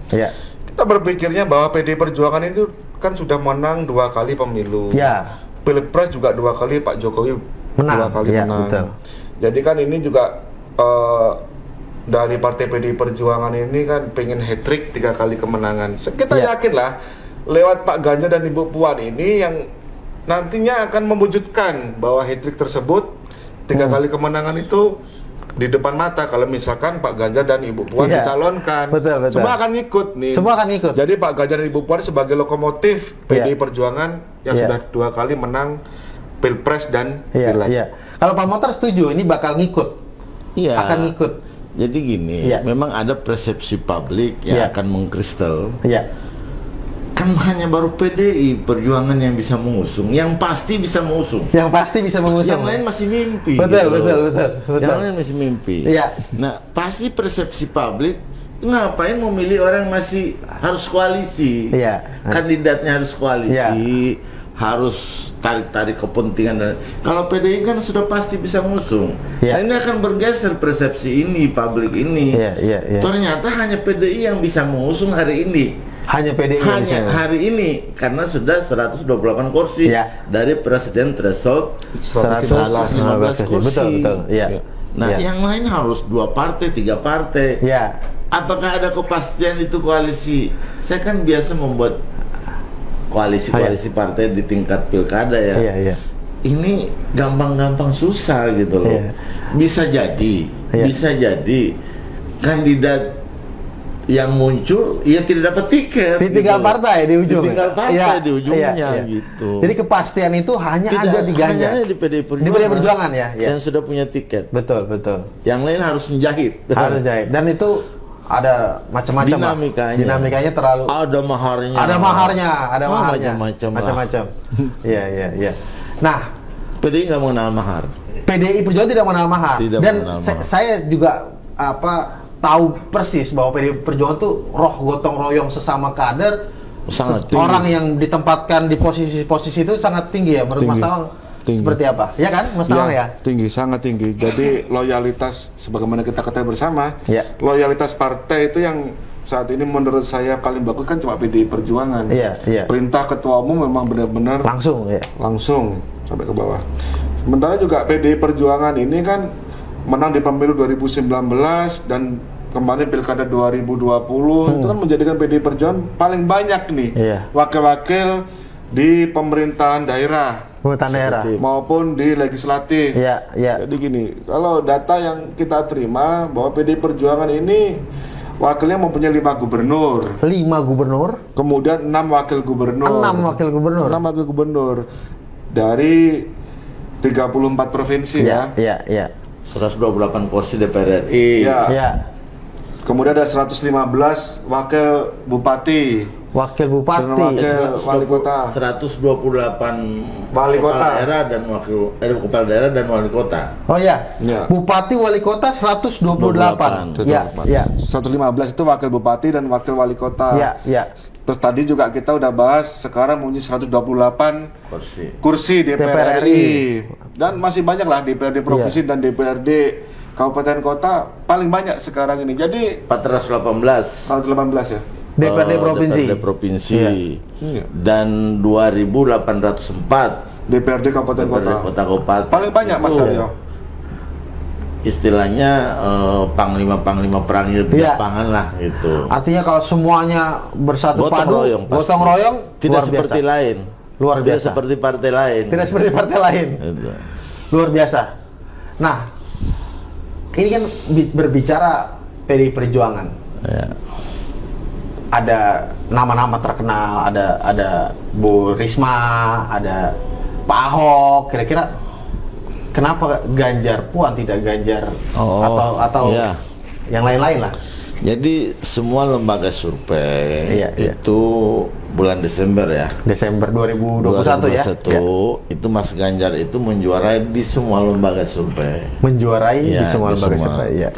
Kita berpikirnya bahwa PDI Perjuangan itu kan sudah menang 2 kali pemilu. Pilpres juga 2 kali Pak Jokowi menang. 2 kali menang. Betul. Jadi kan ini juga dari partai PDI Perjuangan ini kan pengen hat-trick 3 kali kemenangan. Kita yakin lah lewat Pak Ganjar dan Ibu Puan ini yang nantinya akan mewujudkan bahwa hat-trick tersebut 3 kali kemenangan itu di depan mata. Kalau misalkan Pak Ganjar dan Ibu Puan dicalonkan, semua akan ngikut nih. Jadi Pak Ganjar dan Ibu Puan sebagai lokomotif PDI Perjuangan yang sudah 2 kali menang Pilpres dan Pileg. Kalau Pak Muhtar setuju ini bakal ngikut? Akan ngikut. Jadi gini, memang ada persepsi publik yang akan mengkristal. Kan hanya baru PDI Perjuangan yang bisa mengusung, yang pasti bisa mengusung. Yang lain masih mimpi. Betul. Yang lain masih mimpi. Nah, pasti persepsi publik, ngapain memilih orang masih harus koalisi? Kandidatnya harus koalisi, harus tarik-tarik kepentingan. Kalau PDI kan sudah pasti bisa mengusung. Nah, ini akan bergeser persepsi ini, publik ini. Ternyata hanya PDI yang bisa mengusung hari ini. Hanya PDI hari ini karena sudah 128 kursi dari presiden threshold 115 kursi. Betul. Nah, yang lain harus 2 partai, 3 partai. Apakah ada kepastian itu koalisi? Saya kan biasa membuat koalisi partai di tingkat pilkada ya. Ini gampang-gampang susah gitu loh. Bisa jadi kandidat yang muncul tidak dapat tiket. Ditinggal gitu. Partai di ujung. Di ujungnya gitu. Jadi kepastian itu hanya ada di Ganjar. Hanya di PDI Perjuangan. Di PDI Perjuangan Yang sudah punya tiket. Betul. Yang lain harus menjahit. Dan itu ada macam-macam. Dinamikanya terlalu. Ada maharnya. Macam-macam. Iya. Nah, PDI nggak mengenal mahar. PDI Perjuangan tidak mengenal mahar. Saya juga tahu persis bahwa PDI Perjuangan tuh roh gotong royong sesama kader, sangat tinggi. Orang yang ditempatkan di posisi-posisi itu sangat tinggi ya menurut Mas Nawang. Seperti apa? Ya kan Mas Nawang ya? Tinggi, sangat tinggi. Jadi loyalitas sebagaimana kita ketahui bersama, loyalitas partai itu yang saat ini menurut saya paling bagus kan cuma PDI Perjuangan. Iya. Perintah ketua umum memang benar-benar Langsung sampai ke bawah. Sementara juga PDI Perjuangan ini kan menang di pemilu 2019 dan kemarin pilkada 2020 itu kan menjadikan PDI Perjuangan paling banyak nih wakil-wakil di pemerintahan daerah maupun di legislatif. Jadi gini, kalau data yang kita terima bahwa PDI Perjuangan ini wakilnya mempunyai 5 gubernur. 5 gubernur. Kemudian 6 wakil gubernur. 6 wakil gubernur dari 34 provinsi ya. 128 kursi DPR RI. Kemudian ada 115 wakil bupati. Wakil bupati. Dan wakil wali kota. 128 wali kota daerah dan kepala daerah dan wali kota. Oh ya. Bupati wali kota 128. 115 itu wakil bupati dan wakil wali kota. Terus tadi juga kita udah bahas sekarang punya 128 kursi DPR RI. Dan masih banyak lah DPRD provinsi dan DPRD kabupaten kota paling banyak sekarang ini. Jadi 418 ya. DPRD provinsi. Dan 2.804 DPRD kabupaten kota. Paling banyak Mas Aryo. Istilahnya panglima perang di lapangan lah gitu. Artinya kalau semuanya bersatu gotong royong tidak seperti biasa. lain. Luar biasa. Tidak seperti partai lain. Gitu. Luar biasa. Nah, ini kan berbicara PDI Perjuangan. Ada nama-nama terkenal, ada Bu Risma, ada Pak Ahok. Kira-kira kenapa Ganjar Puan tidak Ganjar atau yang lain-lain lah? Jadi semua lembaga survei itu bulan Desember ya. Desember 2021 ya. Itu Mas Ganjar itu menjuarai di semua lembaga survei. Di semua lembaga survei.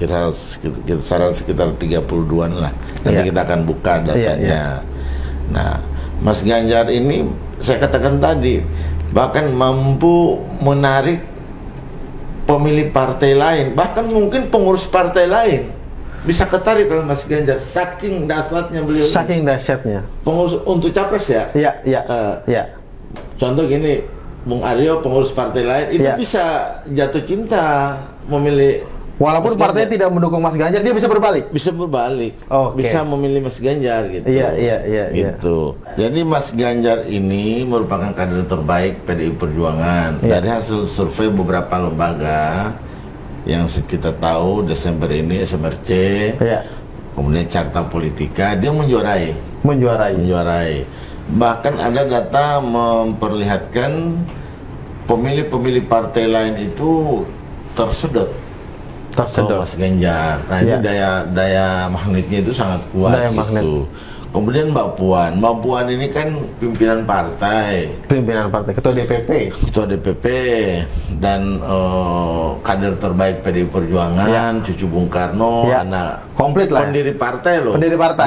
Kisaran sekitar 32-an lah. Nanti kita akan buka datanya. Nah, Mas Ganjar ini saya katakan tadi bahkan mampu menarik pemilih partai lain, bahkan mungkin pengurus partai lain bisa ketarik oleh Mas Ganjar, saking dahsyatnya beliau. Saking dahsyatnya. Pengurus untuk capres ya. Contoh gini, Bung Aryo pengurus partai lain itu bisa jatuh cinta memilih. Walaupun partainya tidak mendukung Mas Ganjar, dia bisa berbalik. Bisa memilih Mas Ganjar gitu. Gitu. Jadi Mas Ganjar ini merupakan kader terbaik PDI Perjuangan. Dari hasil survei beberapa lembaga yang kita tahu Desember ini SMRC, kemudian Carta Politika, dia menjuarai. Bahkan ada data memperlihatkan pemilih-pemilih partai lain itu tersedot Mas Ganjar. Nah ini daya magnetnya itu sangat kuat gitu. Kemudian Mbak Puan ini kan pimpinan partai, ketua DPP dan kader terbaik PDI Perjuangan, cucu Bung Karno, anak komplit lah. Pendiri partai. Bung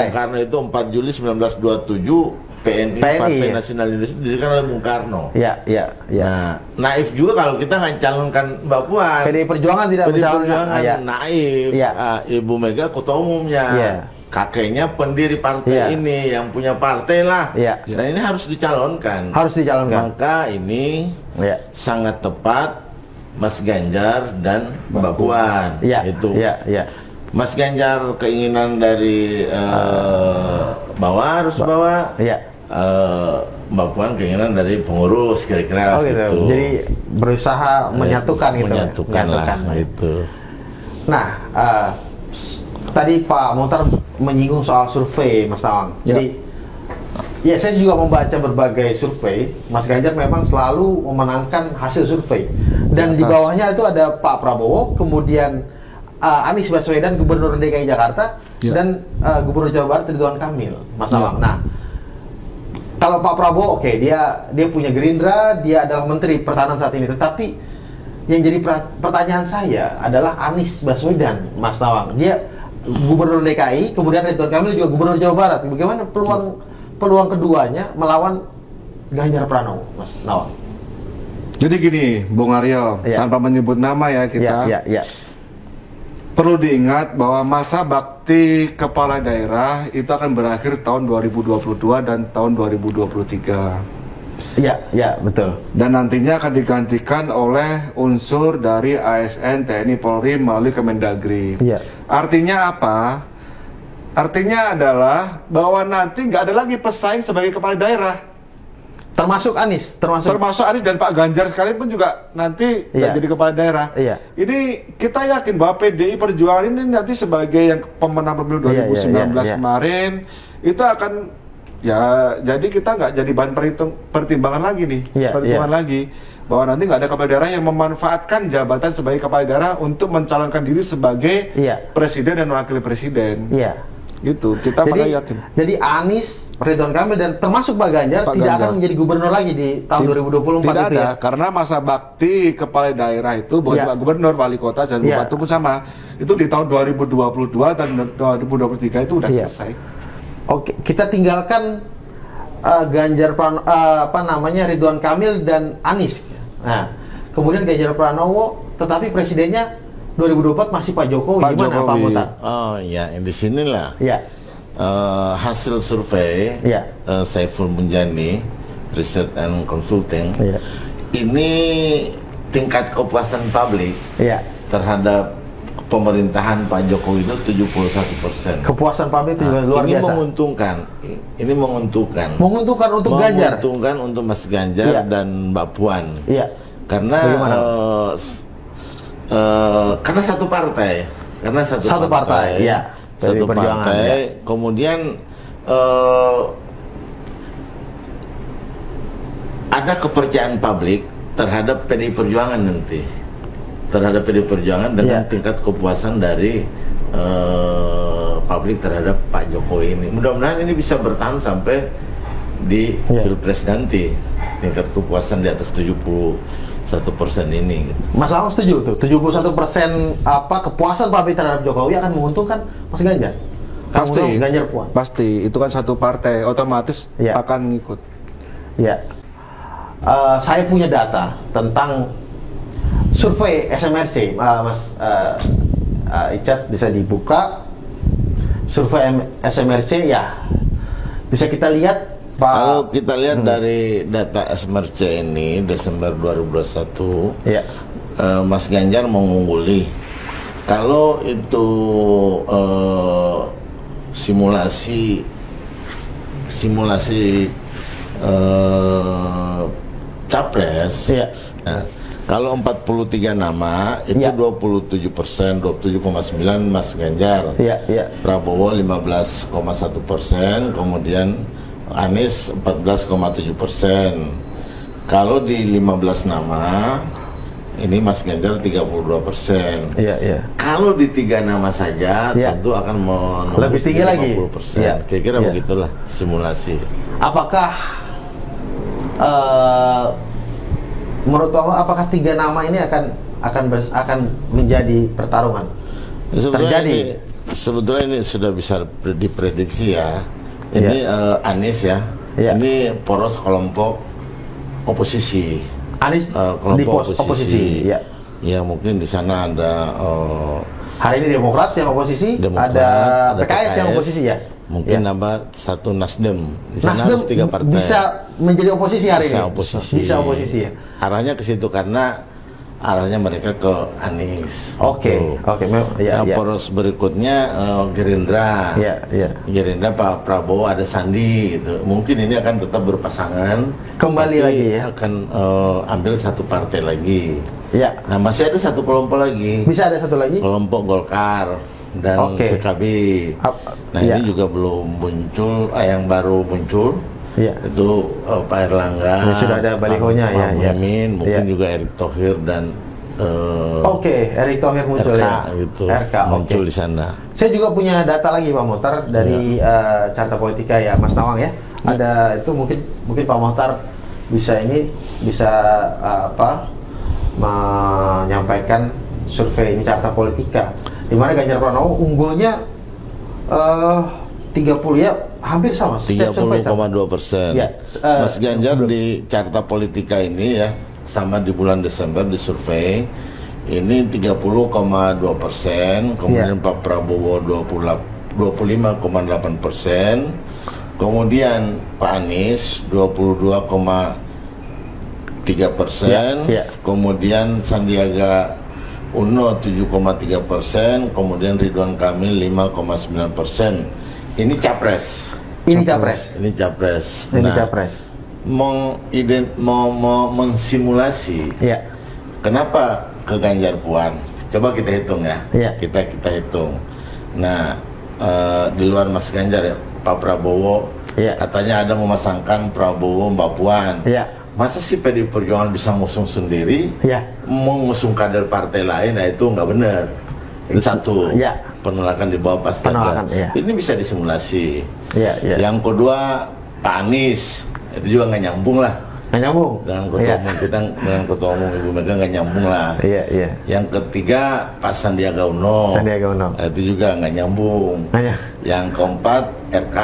Karno itu 4 Juli 1927 PNI Partai Nasional Indonesia didirikan oleh Bung Karno. Nah, naif juga kalau kita mencalonkan Mbak Puan. PDI Perjuangan tidak mencalonkan. Naif. Ibu Mega ketua umumnya. Kakeknya pendiri partai ini yang punya partai lah. Nah ini harus dicalonkan. Maka ini sangat tepat Mas Ganjar dan Mbak Puan. Itu. Mas Ganjar keinginan dari bawah harus bawa. Mbak Puan keinginan dari pengurus kira-kira gitu. Jadi berusaha menyatukan gitu. Menyatukan lah gitu. Nah, tadi Pak Muhtar menyinggung soal survei, Mas Nawang. Jadi, saya juga membaca berbagai survei. Mas Ganjar memang selalu memenangkan hasil survei. Dan di bawahnya itu ada Pak Prabowo, kemudian Anies Baswedan, Gubernur DKI Jakarta, dan Gubernur Jawa Barat Ridwan Kamil, Mas Nawang. Nah, kalau Pak Prabowo, dia punya Gerindra, dia adalah Menteri Pertahanan saat ini. Tetapi yang jadi pertanyaan saya adalah Anies Baswedan, Mas Nawang. Dia Gubernur DKI, kemudian Ridwan Kamil juga Gubernur Jawa Barat. Bagaimana peluang keduanya melawan Ganjar Pranowo, Mas Nawang? Jadi gini, Bung Aryo, tanpa menyebut nama ya kita. Perlu diingat bahwa masa bakti kepala daerah itu akan berakhir tahun 2022 dan tahun 2023. Ya, betul. Dan nantinya akan digantikan oleh unsur dari ASN, TNI, Polri melalui Kemendagri. Ya. Artinya apa? Artinya adalah bahwa nanti nggak ada lagi pesaing sebagai kepala daerah. Termasuk Anies, termasuk Anies dan Pak Ganjar sekalipun juga nanti nggak jadi kepala daerah. Iya. Ini kita yakin bahwa PDI Perjuangan ini nanti sebagai yang pemenang pemilu 2019 kemarin itu akan ya, jadi kita nggak jadi bahan pertimbangan lagi nih, pertimbangan lagi bahwa nanti nggak ada kepala daerah yang memanfaatkan jabatan sebagai kepala daerah untuk mencalonkan diri sebagai presiden dan wakil presiden. Gitu, kita pada yakin. Jadi Anies, Ridwan Kamil dan termasuk Pak Ganjar tidak akan menjadi gubernur lagi di tahun 2024 tidak itu ada, karena masa bakti kepala daerah itu bukan Pak Gubernur, Wali Kota dan Bupati pun sama. Itu di tahun 2022 dan 2023 itu udah selesai. Oke, kita tinggalkan Ridwan Kamil dan Anies. Nah, kemudian Ganjar Pranowo, tetapi presidennya 2024 masih Pak Jokowi. Gimana Pak Mohtar? Oh ya, di sinilah. Hasil survei Saiful Munjani Research and Consulting ini tingkat kepuasan publik terhadap pemerintahan Pak Jokowi itu 71%. Kepuasan publik itu luar biasa. Ini menguntungkan. Menguntungkan untuk Ganjar. Menguntungkan untuk Mas Ganjar dan Mbak Puan. Karena karena satu partai. Satu partai. Kemudian ada kepercayaan publik terhadap PDI Perjuangan nanti. Terhadap PDI Perjuangan dengan tingkat kepuasan dari publik terhadap Pak Jokowi ini. Mudah-mudahan ini bisa bertahan sampai di Pilpres nanti. Tingkat kepuasan di atas 71% ini. Mas Awang setuju tuh, 71% kepuasan publik terhadap Jokowi akan menguntungkan Mas Ganjar. Pasti, Ganjar Puan. Pasti, itu kan satu partai, otomatis akan ngikut. Saya punya data tentang survei SMRC, Mas Icat, bisa dibuka. Survei SMRC bisa kita lihat. Kalau kita lihat dari data SMRC ini Desember 2021, Mas Ganjar mengungguli. Kalau itu simulasi capres, nah, kalau 43 nama itu 27%, 27,9 Mas Ganjar, Prabowo 15,1%, kemudian Anies 14,7%. Kalau di 15 nama ini Mas Ganjar 32%. Kalau di 3 nama saja tentu akan lebih tinggi lagi. 50%. Kira-kira begitulah simulasi. Apakah menurut Bapak, apakah 3 nama ini akan menjadi pertarungan? Sebetulnya ini sudah bisa diprediksi ya. Ini Anies ini poros kelompok oposisi. Anies kelompok oposisi. Ya mungkin di sana ada hari ini Demokrat yang oposisi, ada PKS yang oposisi Mungkin nambah satu Nasdem. Di sana harus 3 partai. Bisa menjadi oposisi hari ini. Bisa oposisi. Arahnya ke situ karena arahnya mereka ke Anies. Poros berikutnya Gerindra. Gerindra Pak Prabowo, ada Sandi gitu. Mungkin ini akan tetap berpasangan. Kembali lagi akan ambil satu partai lagi. Nah, masih ada satu kelompok lagi. Bisa ada satu lagi. Kelompok Golkar dan PKB. Nah, ini juga belum muncul, yang baru muncul. Itu Pak Erlangga, sudah ada balihonya Pak Muhaimin, mungkin juga Erick Thohir dan Erick Thohir muncul RK, gitu, muncul di sana. Saya juga punya data lagi Pak Mohtar dari Carta Politika Mas Nawang Ada itu mungkin Pak Mohtar bisa menyampaikan survei ini Carta Politika, di mana Ganjar Pranowo unggulnya 30 hampir sama, 30,2%. Mas Ganjar di Carta Politika ini sama di bulan Desember di survei ini 30,2%, kemudian Pak Prabowo 25,8%, kemudian Pak Anies 22,3%, kemudian Sandiaga Uno 7,3%, kemudian Ridwan Kamil 5,9%. Ini capres. Ini capres. Ini capres. Ini capres. Mensimulasi. Kenapa ke Ganjar Puan? Coba kita hitung ya. Kita hitung. Nah, di luar Mas Ganjar ya, Pak Prabowo katanya ada memasangkan Prabowo Mbak Puan. Masa sih PDI Perjuangan bisa ngusung sendiri? Mengusung kader partai lain, nah itu nggak benar. Itu satu. Penolakan di bawah pasti ada. Ini bisa disimulasi. Yang kedua Pak Anies, itu juga nggak nyambung lah. Nggak nyambung. Dengan ketua umum kita, dengan ketua umum Ibu Mega nggak nyambung lah. Yang ketiga Pak Sandiaga Uno. Itu juga nggak nyambung. Yang keempat RK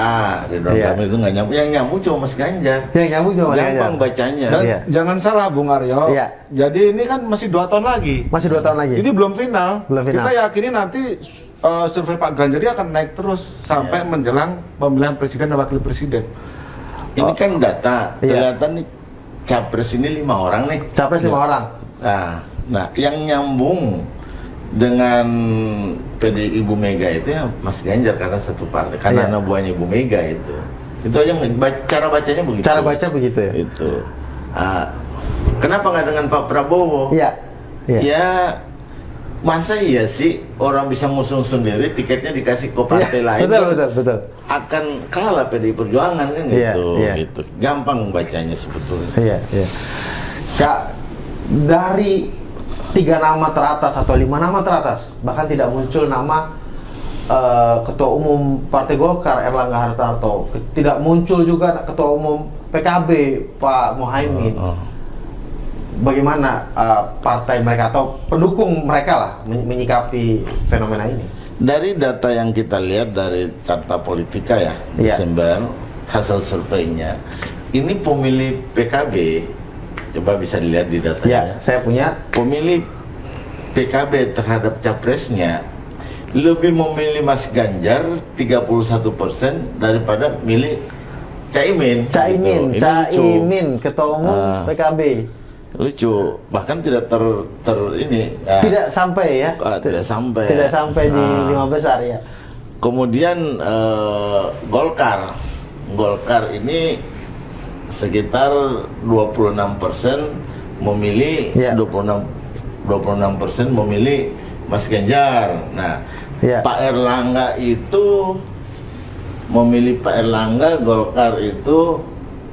Ridwan Kamil itu nggak nyambung. Yang nyambung cuma Mas Ganjar. Gampang bacanya. Dan jangan salah Bung Aryo. Jadi ini kan masih 2 tahun lagi. Ini belum final. Kita yakini nanti survei Pak Ganjar akan naik terus sampai menjelang pemilihan presiden dan wakil presiden. Ini kan data. Ternyata nih capres ini 5 orang nih. Capres 5 orang. Nah, yang nyambung dengan PDI Ibu Mega itu ya Mas Ganjar karena satu partai, karena anak buahnya Ibu Mega itu. Itu aja cara bacanya begitu. Cara baca begitu ya. Itu. Kenapa nggak dengan Pak Prabowo? Ya masa iya sih orang bisa ngusung sendiri, tiketnya dikasih ke partai lain? Betul. Akan kalah PDI Perjuangan kan gitu. Gampang bacanya sebetulnya. Kak, dari 3 nama teratas atau 5 nama teratas, bahkan tidak muncul nama Ketua Umum Partai Golkar Erlangga Hartarto, tidak muncul juga Ketua Umum PKB Pak Muhaimin. Bagaimana partai mereka atau pendukung mereka lah menyikapi fenomena ini? Dari data yang kita lihat dari Carta Politika ya, Desember, hasil surveinya, ini pemilih PKB, coba bisa dilihat di datanya. Saya punya. Pemilih PKB terhadap capresnya lebih memilih Mas Ganjar 31% daripada milih Caimin. Caimin, Ketua Umum PKB. Lucu, bahkan tidak tidak sampai ya. Tidak sampai di 5 besar ya. Kemudian Golkar ini sekitar 26% memilih 26% memilih Mas Ganjar. Nah, Pak Erlangga itu memilih Pak Erlangga, Golkar itu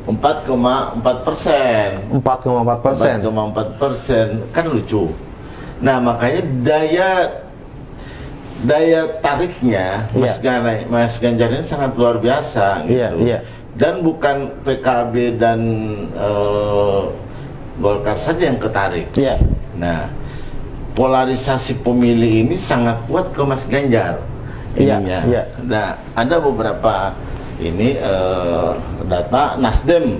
4,4%. 4,4% kan lucu. Nah, makanya daya tariknya Mas Ganjar ini sangat luar biasa gitu. Dan bukan PKB dan Golkar saja yang ketarik. Nah, polarisasi pemilih ini sangat kuat ke Mas Ganjar ininya. Nah, ada beberapa data Nasdem.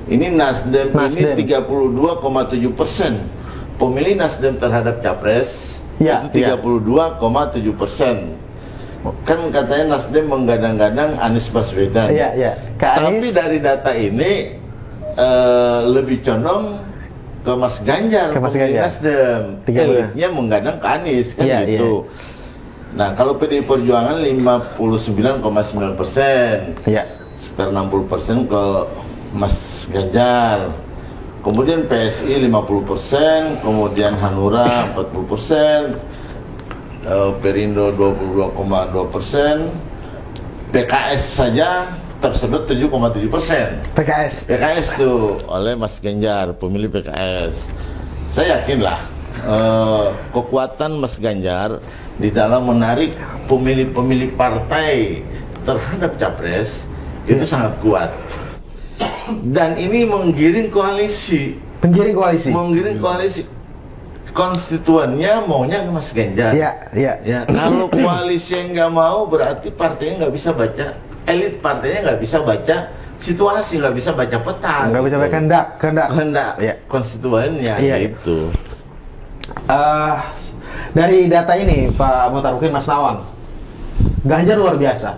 Ini Nasdem ini 32,7%. Pemilih Nasdem terhadap capres itu 32,7%. Kan katanya Nasdem menggadang-gadang Anies Baswedan. Tapi dari data ini lebih condong ke Mas Ganjar, pemilih Nasdem. Elitnya menggadang ke Anies kan gitu. Nah, kalau PDI Perjuangan 59,9%, sekitar 60% ke Mas Ganjar. Kemudian PSI 50%, kemudian Hanura 40%, Perindo 22,2%, PKS saja tersedot 7,7%. PKS tuh oleh Mas Ganjar, pemilih PKS. Saya yakinlah kekuatan Mas Ganjar di dalam menarik pemilih-pemilih partai terhadap capres itu sangat kuat. Dan ini menggiring koalisi. Konstituennya maunya ke Mas Ganjar. Kalau koalisi yang nggak mau, berarti partainya nggak bisa baca, elit partainya nggak bisa baca situasi, nggak bisa baca peta, nggak bisa baca kehendak konstituennya itu. Dari data ini Pak Muhtar, mungkin Mas Nawang, Ganjar luar biasa,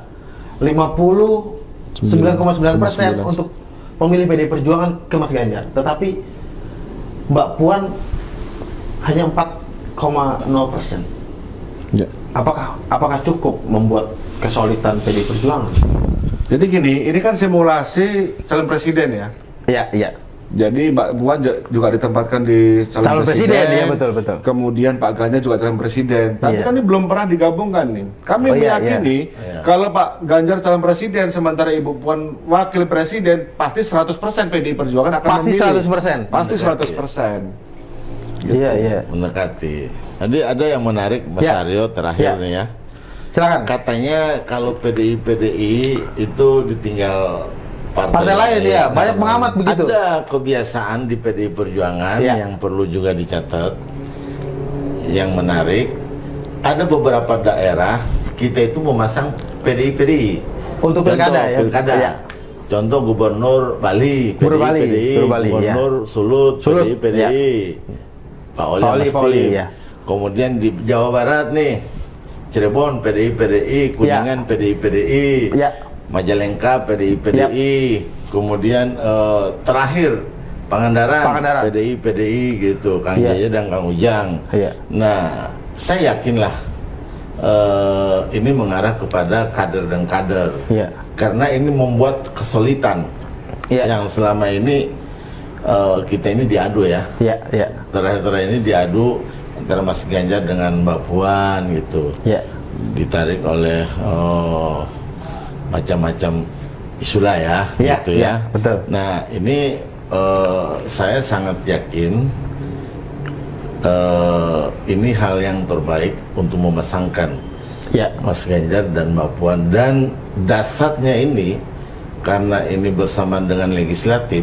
59,9% untuk pemilih PDI Perjuangan ke Mas Ganjar, tetapi Mbak Puan hanya 4,0%. Ya. Apakah cukup membuat kesulitan PDI Perjuangan? Jadi gini, ini kan simulasi calon presiden ya. Iya, iya. Jadi Mbak Puan juga ditempatkan di calon presiden, ya, betul. Kemudian Pak Ganjar juga calon presiden. Tapi kan ini belum pernah digabungkan nih. Kami meyakini kalau Pak Ganjar calon presiden sementara Ibu Puan wakil presiden, pasti 100% PDI Perjuangan akan memilih. 100%. Pasti 100%. Gitu. Iya. Mendekati. Jadi ada yang menarik, Mas Aryo, terakhir nih ya. Silakan. Katanya kalau PDI itu ditinggal partai lain ya, banyak pengamat begitu. Ada kebiasaan di PDI Perjuangan yang perlu juga dicatat. Yang menarik, ada beberapa daerah kita itu memasang PDI untuk pilkada ya. Pilkada. Contoh Gubernur Bali, PDI, Gubernur Sulut, PDI. Pak Oli ya. Kemudian di Jawa Barat nih, Cirebon PDI, Kuningan PDI, Majalengka PDI, kemudian terakhir Pangandaran. PDI gitu, Kang Jaya dan Kang Ujang. Nah, saya yakinlah ini mengarah kepada kader dan kader, karena ini membuat kesulitan yang selama ini kita ini diadu ya. Terakhir ini diadu antara Mas Ganjar dengan Mbak Puan gitu. Ditarik oleh macam-macam isu lah ya, gitu ya. Betul. Nah, ini saya sangat yakin ini hal yang terbaik untuk memasangkan Mas Ganjar dan Mbak Puan, dan dasarnya ini karena ini bersamaan dengan legislatif.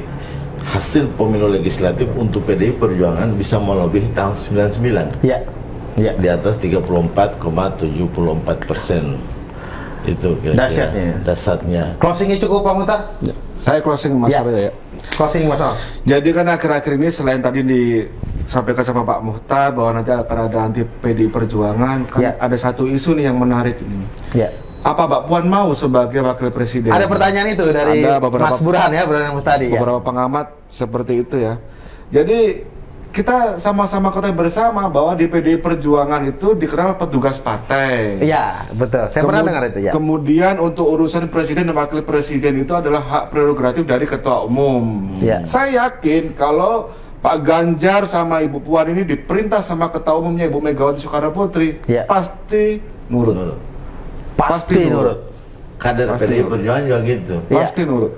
Hasil pemilu legislatif untuk PDI Perjuangan bisa melebihi tahun 99. Di atas 34,74%. Itu kira-kira dasarnya. Closingnya cukup Pak Muhtar? Saya closing Mas Aryo ya. Closing Mas Aryo. Jadi kan akhir-akhir ini selain tadi disampaikan sama Pak Muhtar bahwa nanti akan ada anti PDI Perjuangan, kan ada satu isu nih yang menarik ini. Apa Mbak Puan mau sebagai wakil presiden? Ada pertanyaan itu dari Mas Burhan ya, Burhan tadi. Beberapa pengamat seperti itu ya. Jadi kita sama-sama ketahui bersama bahwa di PDI Perjuangan itu dikenal petugas partai. Iya, betul. Saya pernah dengar itu ya. Kemudian untuk urusan presiden dan wakil presiden itu adalah hak prerogatif dari ketua umum. Saya yakin kalau Pak Ganjar sama Ibu Puan ini diperintah sama ketua umumnya Ibu Megawati Soekarno Putri, pasti nurut. Pasti nurut. Kader PDI Perjuangan juga gitu. Pasti nurut.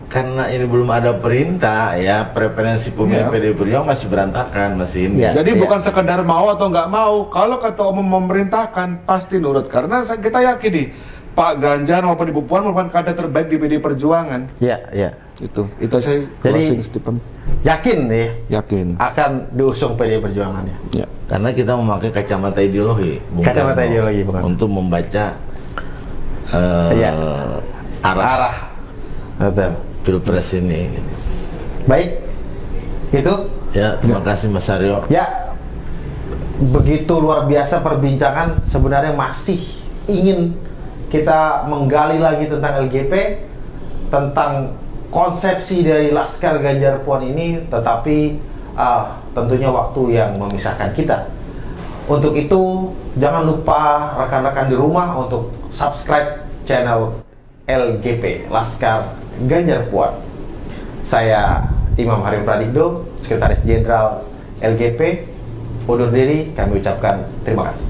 Karena ini belum ada perintah ya, preferensi pemilih PDI Perjuangan masih berantakan, masih ini. Jadi bukan sekedar mau atau nggak mau. Kalau ketua umum memerintahkan pasti nurut. Karena kita yakin nih Pak Ganjar maupun Ibu Puan merupakan kader terbaik di PDI Perjuangan. Itu saya closing Stephen. Yakin nih? Yakin. Akan diusung PDI Perjuangan ya. Karena kita memakai kacamata ideologi, bukan untuk membaca arah Pilpres ini. Baik, itu ya. Terima kasih Mas Aryo. Ya, begitu luar biasa perbincangan. Sebenarnya masih ingin kita menggali lagi tentang LGP, tentang konsepsi dari Laskar Ganjar Puan ini, tetapi tentunya waktu yang memisahkan kita. Untuk itu, jangan lupa rekan-rekan di rumah untuk subscribe channel LGP, Laskar Ganjar Puan. Saya Imam Harim Pradikdo, Sekretaris Jenderal LGP, undur diri. Kami ucapkan terima kasih.